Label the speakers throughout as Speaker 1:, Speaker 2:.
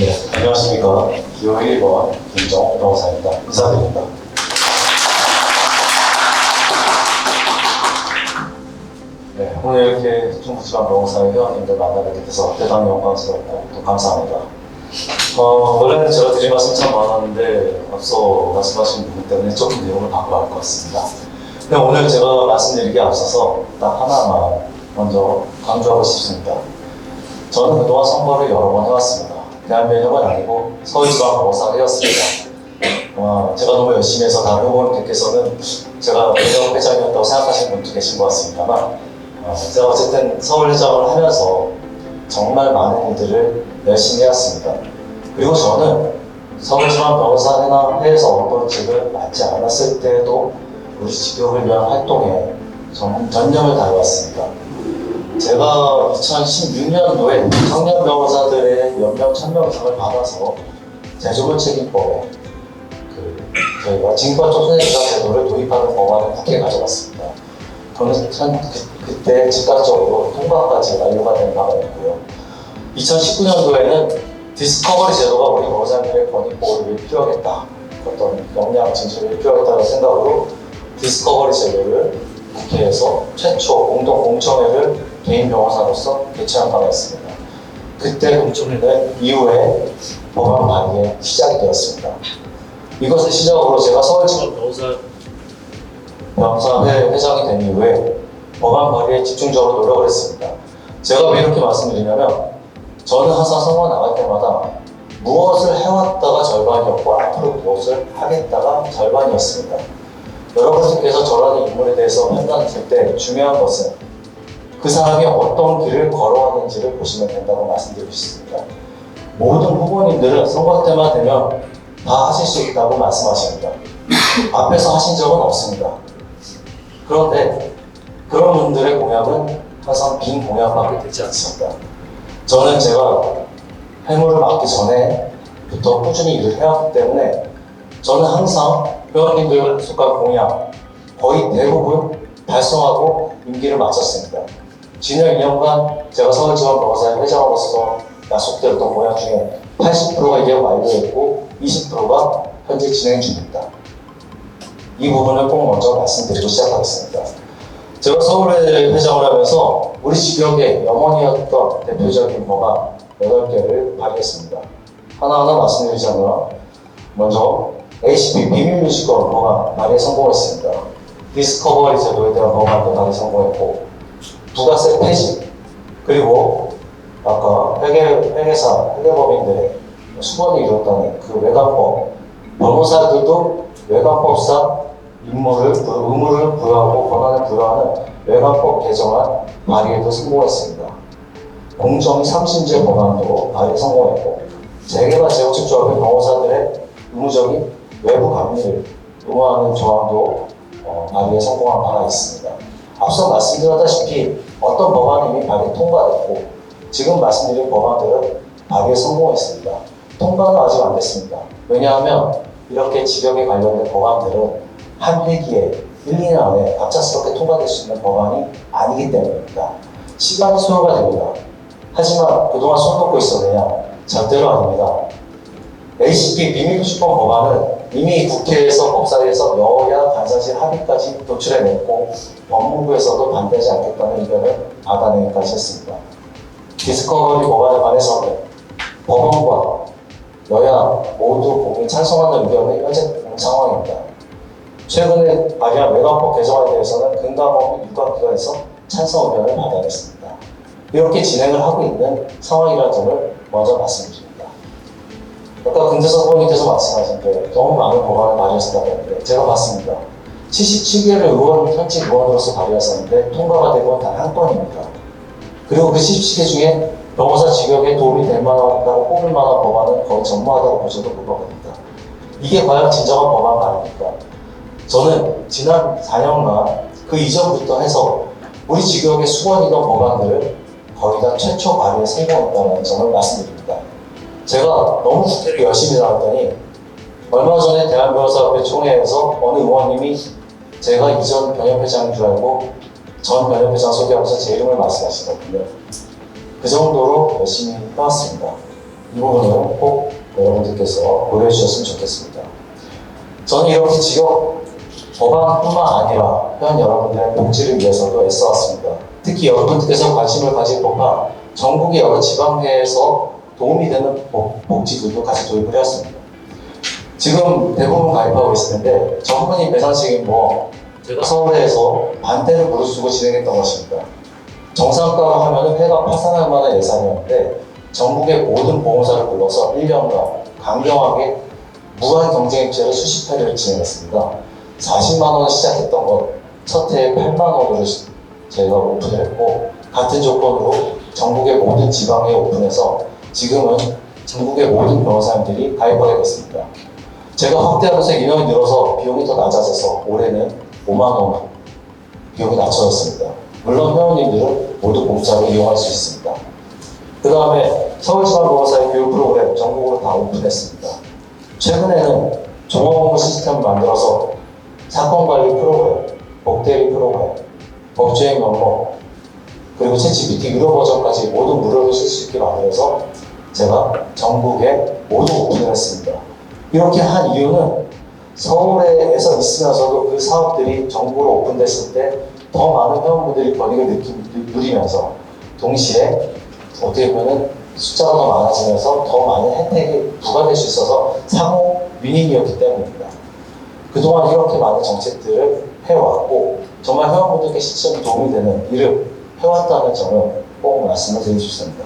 Speaker 1: 네, 안녕하십니까. 기호 1번 김정욱 변호사입니다. 인사드립니다. 네, 오늘 이렇게 중부지방 변호사의 회원님들 만나뵙게 돼서 대단히 영광스럽고 또 감사합니다. 원래는 제가 드릴 말씀 참 많았는데 앞서 말씀하신 부분 때문에 조금 내용을 바꿔야 할 것 같습니다. 근데 오늘 제가 말씀드리기에 앞서서 딱 하나만 먼저 강조하고 싶습니다. 저는 그동안 선거를 여러 번 해왔습니다. 대한변협은 아니고 서울지방 변호사 회였습니다. 제가 너무 열심히 해서 다른 후보님께서는 제가 변협 회장이었다고 생각하시는 분도 계신 것 같습니다만 제가 어쨌든 서울회장을 하면서 정말 많은 일들을 열심히 해왔습니다. 그리고 저는 서울지방 변호사 회에서 어떤 직을 맡지 않았을 때에도 우리 지역을 위한 활동에 전념을 다해왔습니다. 제가 2016년도에 청년 변호사들의 연명 천명 이상을 받아서 재조문 책임법에 저희가 징벌적 손해배상 제도를 도입하는 법안을 국회에 가져갔습니다. 저는 그때 즉각적으로 통과까지 완료가 된 바가 있고요. 2019년도에는 디스커버리 제도가 우리 변호사님들의 권익보호를 위해 필요하겠다. 어떤 역량 진출을 필요하겠다는 생각으로 디스커버리 제도를 국회에서 최초 공동 공청회를 개인 변호사로서 개최한 바가 있습니다. 그때 공청회는 이후에 법안 발의에 시작이 되었습니다. 이것을 시작으로 제가 서울지방 변호사회 회장이 된 이후에 법안 발의에 집중적으로 노력을 했습니다. 제가 왜 이렇게 말씀드리냐면 저는 항상 선거 나갈 때마다 무엇을 해왔다가 절반이었고 앞으로 무엇을 하겠다가 절반이었습니다. 여러분들께서 저라는 인물에 대해서 판단하실 때 중요한 것은 그 사람이 어떤 길을 걸어왔는지를 보시면 된다고 말씀드리고 싶습니다. 모든 후보님들은 선거 때만 되면 다 하실 수 있다고 말씀하십니다. 앞에서 하신 적은 없습니다. 그런데 그런 분들의 공약은 항상 빈 공약밖에 되지 않습니다. 저는 제가 회무를 맡기 전에부터 꾸준히 일을 해왔기 때문에 저는 항상 회원님들 속한 공약 거의 대부분 달성하고 임기를 마쳤습니다. 지난 2년간 제가 서울지방 변호사회 회장으로서 약속드렸던 공약 중에 80%가 이제 완료했고 20%가 현재 진행 중입니다. 이 부분을 꼭 먼저 말씀드리고 시작하겠습니다. 제가 서울회 회장을 하면서 우리 지역의 염원이었던 대표적인 법안 8개를 발의했습니다. 하나하나 말씀드리자면 먼저 HB 비밀유지권 법안 발의에 성공했습니다. 디스커버리 제도에 대한 법안도 발의 성공했고 부가세 폐지 그리고 아까 회계법인들의 수건을 이뤘다는 그 외관법 변호사들도 외관법상 의무를 부여하고 권한을 부여하는 외관법 개정안 발의에도 성공했습니다. 공정위 3심제 법안도 발의 성공했고 재개발 재건축 조합의 변호사들의 의무적인 외부 감리를 의무화하는 조항도 발의에 성공한 바가 있습니다. 앞서 말씀드렸다시피 어떤 법안이 이미 발의 통과됐고 지금 말씀드린 법안들은 발의에 성공했습니다. 통과는 아직 안 됐습니다. 왜냐하면 이렇게 지역에 관련된 법안들은 한 회기에 1, 2년 안에 갑작스럽게 통과될 수 있는 법안이 아니기 때문입니다. 시간이 소요가 됩니다. 하지만 그동안 손 놓고 있었느냐? 절대로 아닙니다. HB 비밀유지권 법안은 이미 국회에서 법사위에서 여야 간사실 합의까지 도출해냈고 법무부에서도 반대하지 않겠다는 의견을 받아내기까지 했습니다. 디스커버리 법안에 관해서는 법원과 여야 모두 공히 찬성하는 의견이 현재 온 상황입니다. 최근에 발의한 외관법 개정안에 대해서는 금감원 및 유관기관에서 찬성 의견을 받아냈습니다. 이렇게 진행을 하고 있는 상황이라는 점을 먼저 말씀드립니다. 아까 금태섭 후보님께서 말씀하신 게 너무 많은 법안을 발의했다고 했는데 제가 봤습니다. 77개를 현직 의원으로서 발의했었는데 통과가 되고 단 한 건입니다. 그리고 그 77개 중에 변호사 직역에 도움이 될 만하다고 뽑을 만한 법안은 거의 전무하다고 보셔도 무방합니다. 이게 과연 진정한 법안 발의입니까? 저는 지난 4년간 그 이전부터 해서 우리 직역에 수건이던 법안들을 거의 다 최초 발의에 성공했다는 점을 말씀드립니다. 제가 너무 국회를 열심히 나왔더니 얼마 전에 대한변호사협회 총회에서 어느 의원님이 제가 이전 변협회장인 줄 알고 전 변협회장 소개하면서 제 이름을 말씀하시거든요. 그 정도로 열심히 해왔습니다. 이 부분을 꼭 여러분들께서 고려해 주셨으면 좋겠습니다. 저는 이렇게 지역 법안뿐만 아니라 현 여러분들의 복지를 위해서도 애써왔습니다. 특히 여러분들께서 관심을 가질 법한 전국의 여러 지방회에서 도움이 되는 복지들도 같이 도입을 해왔습니다. 지금 대부분 가입하고 있을 텐데 전문의 배상책이 제가 서울에서 반대를 무릅쓰고 진행했던 것입니다. 정상가로 하면 회가 파산할 만한 예산이었는데 전국의 모든 보험사를 불러서 1년간 강경하게 무한 경쟁입체를 수십 회를 진행했습니다. 40만 원 시작했던 것 첫 해에 8만 원으로 제가 오픈을 했고 같은 조건으로 전국의 모든 지방에 오픈해서 지금은 전국의 모든 변호사님들이 가입하게 됐습니다. 제가 확대하면서 인원이 늘어서 비용이 더 낮아져서 올해는 5만 원 비용이 낮춰졌습니다. 물론 회원님들은 모두 공짜로 이용할 수 있습니다. 그 다음에 서울지방변호사의 교육 프로그램 전국으로 다 오픈했습니다. 최근에는 종합업무 시스템을 만들어서 사건관리 프로그램, 법대리 프로그램, 법조인 명목, 그리고 챗GPT 유료 버전까지 모두 무료로 쓸 수 있게 만들어서 제가 전국에 모두 오픈을 했습니다. 이렇게 한 이유는 서울에서 있으면서도 그 사업들이 전국으로 오픈됐을 때 더 많은 회원분들이 권익을 누리면서 동시에 어떻게 보면 숫자가 더 많아지면서 더 많은 혜택이 부과될 수 있어서 상호 윈윈이었기 때문입니다. 그동안 이렇게 많은 정책들을 해왔고 정말 회원분들께 실제로 도움이 되는 일을 해왔다는 점을 꼭 말씀을 드리고 싶습니다.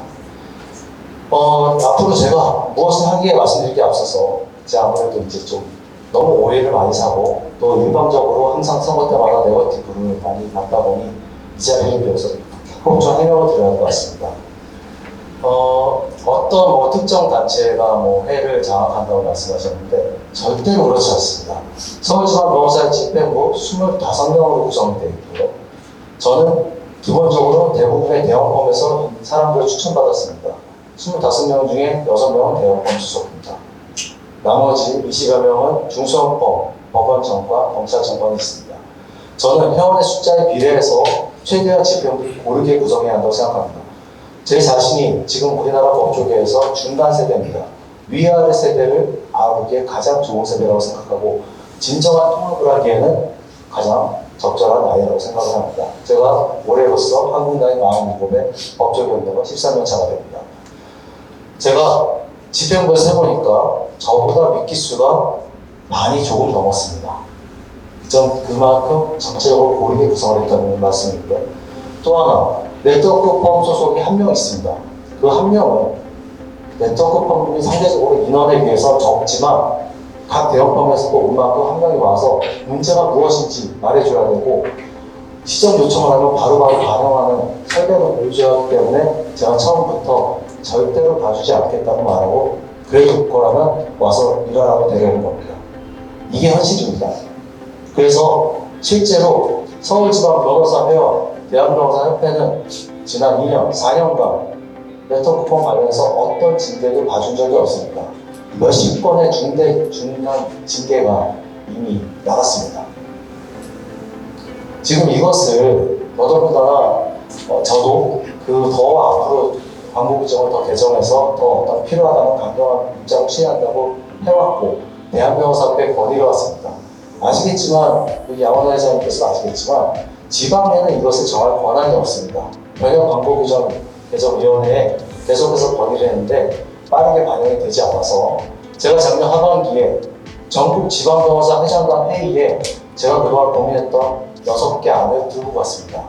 Speaker 1: 앞으로 제가 무엇을 하기에 말씀드릴 게 앞서서 제가 아무래도 이제 좀 너무 오해를 많이 사고 또 일방적으로 항상 선거 때마다 네거티브를 많이 받다 보니 이 자리를 빌어서 꼭 좀 해명을 드려야 할 것 같습니다. 어떤 특정 단체가 회를 장악한다고 말씀하셨는데 절대로 그렇지 않습니다. 서울지방변호사의 집행부 25명으로 구성이 되어 있고요. 저는 기본적으로 대부분의 대형펌에서 사람들을 추천받았습니다. 25명 중에 6명은 대형펌 수속입니다. 나머지 20여 명은 중소형법, 법원청과 검찰청과는 있습니다. 저는 회원의 숫자에 비례해서 최대한 집행부를 고르게 구성해야 한다고 생각합니다. 제 자신이 지금 우리나라 법조계에서 중간 세대입니다. 위아래 세대를 아우기에 가장 좋은 세대라고 생각하고 진정한 통합을 하기에는 가장 적절한 나이라고 생각을 합니다. 제가 올해로써 한국 나이 47에 법조계연대가 13년 차가 됩니다. 제가 집행부를 세보니까 저보다 미끼수가 많이 조금 넘었습니다. 그만큼 전체적으로 고르게 구성을 했다는 말씀이고요. 또 하나, 네트워크 펌 소속이 한 명 있습니다. 그 한 명은 네트워크 펌이 상대적으로 인원에 비해서 적지만 각 대형펌에서도 웬만큼 한 명이 와서 문제가 무엇인지 말해줘야 되고 시정 요청을 하면 바로바로 반영하는 설계를 보여줘야 하기 때문에 제가 처음부터 절대로 봐주지 않겠다고 말하고 그래도 거라면 와서 일하라고 데려오는 겁니다. 이게 현실입니다. 그래서 실제로 서울지방변호사회와 대한변호사협회는 지난 2년, 4년간 네트워크펌 관련해서 어떤 징계도 봐준 적이 없습니다. 몇십 건의 중요한 징계가 이미 나갔습니다. 지금 이것을 더더군다나 저도 더 앞으로 광고 규정을 더 개정해서 더 어떤 필요하다는 강경한 입장을 취한다고 해왔고 대한변호사협회에 건의해왔습니다. 아시겠지만 여기 양원하 회장님께서도 아시겠지만 지방에는 이것을 정할 권한이 없습니다. 병역 광고 규정 개정위원회에 계속해서 건의를 했는데 빠르게 반영이 되지 않아서 제가 작년 하반기에 전국 지방변호사 회장단 회의에 제가 그동안 고민했던 6개 안을 들고 갔습니다.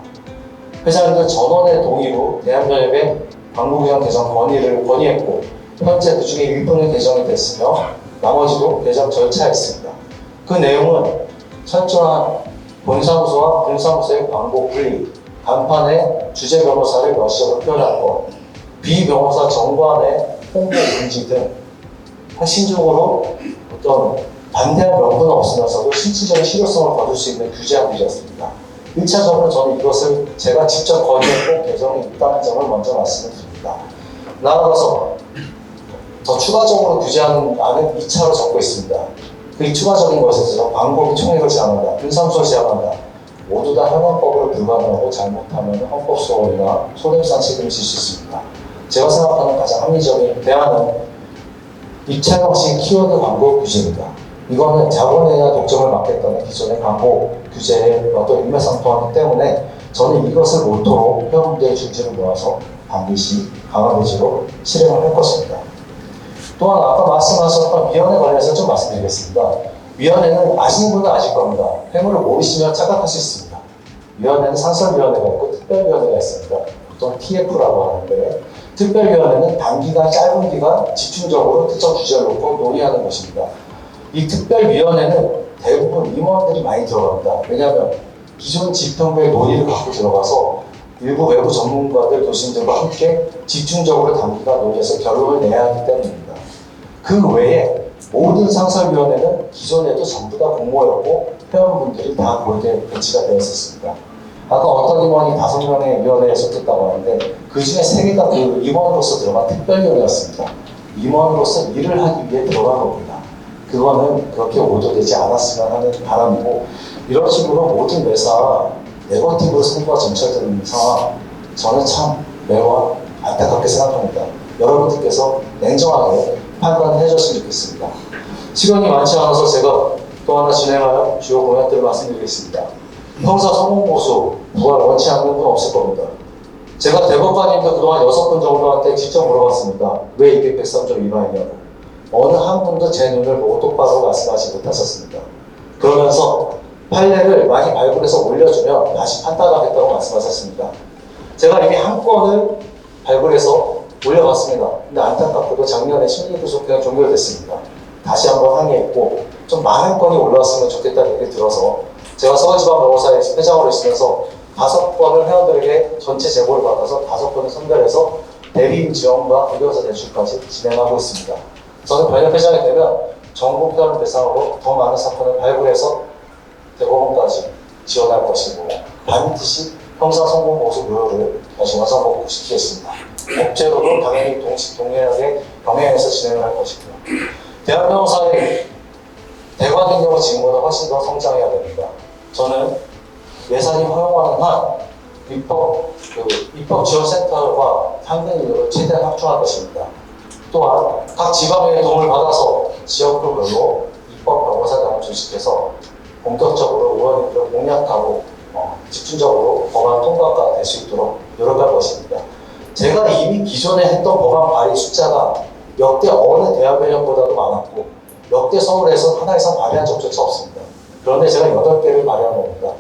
Speaker 1: 회장님들 전원의 동의로 대한변협에 광고규정 개정 건의했고 현재 그 중에 일부는 개정이 됐으며 나머지도 개정 절차에 있습니다. 그 내용은 철저한 본사무소와 공사무소의 광고 분리, 간판에 주재 변호사를 명시적으로 표현할 것, 비변호사 정관의 홍보 금지 등 핵심적으로 어떤 반대할 명분은 없으면서도 실질적인 실효성을 거둘 수 있는 규제안들이었습니다. 1차적으로 저는 이것을 제가 직접 건의했고 개정이 있다는 점을 먼저 말씀을 드립니다. 나아가서 더 추가적으로 규제하는 안은 2차로 적고 있습니다. 그 추가적인 것에서 광고비 총액을 제한한다, 분상수를 제한한다, 모두 다 현행법으로 불가능하고 잘못하면 헌법소원이나 손해배상 책임을 질 수 있습니다. 제가 생각하는 가장 합리적인 대안은 입찰방식 키워드 광고 규제입니다. 이거는 자본이나 독점을 막겠다는 기존의 광고 규제의 어떤 일맥상통하기 때문에 저는 이것을 모토로 회원들의 줄지를 모아서 반드시 강한 의지로 실행을 할 것입니다. 또한 아까 말씀하셨던 위원회 관련해서 좀 말씀드리겠습니다. 위원회는 아시는 분은 아실 겁니다. 회무를 모르시면 착각할 수 있습니다. 위원회는 상설위원회가 있고 특별위원회가 있습니다. 보통 TF라고 하는데 특별위원회는 단기간, 짧은 기간 집중적으로 특정 주제를 놓고 논의하는 것입니다. 이 특별위원회는 대부분 임원들이 많이 들어갑니다. 왜냐하면 기존 지평부의 논의를 갖고 들어가서 일부 외부 전문가들, 교수님들과 함께 집중적으로 단기간 논의해서 결론을 내야 하기 때문입니다. 그 외에 모든 상설위원회는 기존에도 전부 다 공모였고 회원분들이 다 거기에 배치가 되어 있었습니다. 아까 어떤 임원이 5명의 위원회에 속했다고 하는데 그 중에 3개가 그 임원으로서 들어간 특별위원회였습니다. 임원으로서 일을 하기 위해 들어간 겁니다. 그거는 그렇게 오도되지 않았으면 하는 바람이고 이런 식으로 모든 매사 네거티브로 선거가 점철되는 상황 저는 참 매우 안타깝게 생각합니다. 여러분들께서 냉정하게 판단해 주셨으면 좋겠습니다. 시간이 많지 않아서 제가 또 하나 진행할 주요 공약들을 말씀드리겠습니다. 형사 성공보수 부활 원치 않는 분 없을 겁니다. 제가 대법관님도 그동안 6분 정도한테 직접 물어봤습니다. 왜 이게 103조 위반이냐고. 어느 한 분도 제 눈을 보고 똑바로 말씀하지 못하셨습니다. 그러면서 판례를 많이 발굴해서 올려주면 다시 판단하겠다고 말씀하셨습니다. 제가 이미 한 건을 발굴해서 올려봤습니다. 근데 안타깝게도 작년에 심리부속회가 종결됐습니다. 다시 한번 항의했고 좀 많은 건이 올라왔으면 좋겠다는 얘기 들어서 제가 서울지방변호사의 회장으로 있으면서 5건을 회원들에게 전체 제보를 받아서 5건을 선별해서 대리인 지원과 의료사 제출까지 진행하고 있습니다. 저는 변협회장이 되면 전국 회원을 대상으로 더 많은 사건을 발굴해서 대법원까지 지원할 것이고 반드시 형사 성공 보수 무효를 다시 완성시키겠습니다. 법제로도 당연히 동일하게 병행해서 진행을 할 것이고요. 대한변호사의 대관 능력은 지금보다 훨씬 더 성장해야 됩니다. 저는 예산이 허용하는 한 입법 지원센터와 상등률을 최대한 확충할 것입니다. 또한 각 지방의 도움을 받아서 지역별로 입법 변호사단을 조직해서 본격적으로 의원님들을 공략하고 집중적으로 법안 통과가 될 수 있도록 노력할 것입니다. 제가 이미 기존에 했던 법안 발의 숫자가 역대 어느 대학변협보다도 많았고 역대 서울에서 하나 이상 발의한 적조차 없습니다. 그런데 제가 8개를 발의한 겁니다.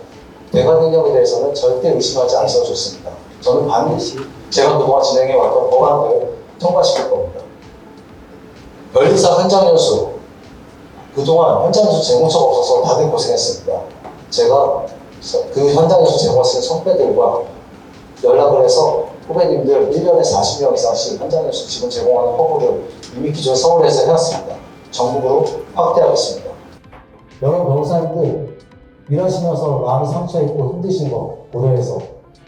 Speaker 1: 대관 능력에 대해서는 절대 의심하지 않으셔도 좋습니다. 저는 반드시 제가 그동안 진행해왔던 법안을 통과시킬 겁니다. 변리사 현장 연수 그동안 현장 연수 제공처가 없어서 다들 고생했습니다. 제가 그 현장 연수 제공을 쓴 선배들과 연락을 해서 후배님들 1년에 40명 이상씩 현장 연수 지금 제공하는 허브를 이미 기존 서울에서 해왔습니다. 전국으로 확대하겠습니다. 여러분 변호사님들 일하시면서 마음이 상처있고 힘드신 거 고려해서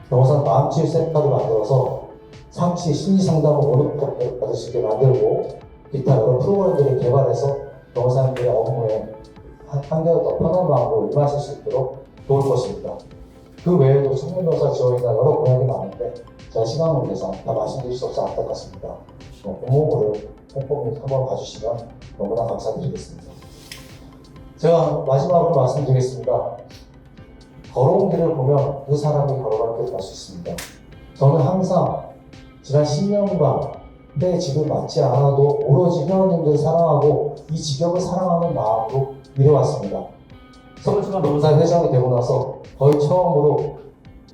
Speaker 1: 변호사 마음치유센터를 만들어서 상치 심리상담을 원업을 받을 수 있게 만들고 기타 여러 프로그램들을 개발해서 변호사님들의 업무에 한결 더 편한 마음으로 임하실 수 있도록 도울 것입니다. 그 외에도 청년 변호사 지원이나 여러 공약이 많은데 제가 시간 관계상 다 말씀드릴 수 없어 안타깝습니다. 공모를 꼼꼼히 한번 봐주시면 너무나 감사드리겠습니다. 제가 마지막으로 말씀드리겠습니다. 걸어온 길을 보면 그 사람이 걸어갈 길을 갈 수 있습니다. 저는 항상 지난 10년간 내 집을 맞지 않아도 오로지 회원님들을 사랑하고 이 직업을 사랑하는 마음으로 일해왔습니다. 서울지방 변호사 회장이 되고 나서 거의 처음으로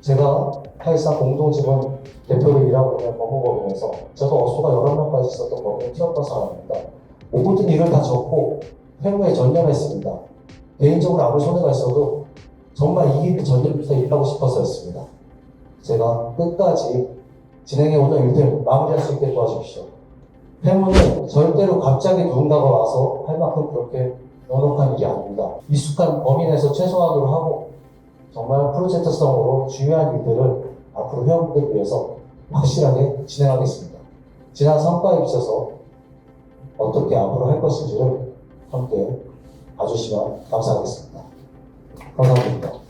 Speaker 1: 제가 사실상 공동직원 대표로 일하고 있는 법무법인에서 저도 어수가 11명까지 있었던 법인에 뛰었던 사람입니다. 모든 일을 다 접고 회무에 전념했습니다. 개인적으로 아무리 손해가 있어도 정말 이 일을 전념해서 일하고 싶어서였습니다. 제가 끝까지 진행해오던 일들 마무리할 수 있게 도와주십시오. 회무는 절대로 갑자기 누군가가 와서 할 만큼 그렇게 넉넉한 일이 아닙니다. 익숙한 범위 내에서 최소한으로 하고 정말 프로젝트성으로 중요한 일들을 앞으로 회원분들을 위해서 확실하게 진행하겠습니다. 지난 성과에 비춰서 어떻게 앞으로 할 것인지를 함께 봐주시면 감사하겠습니다. 감사합니다.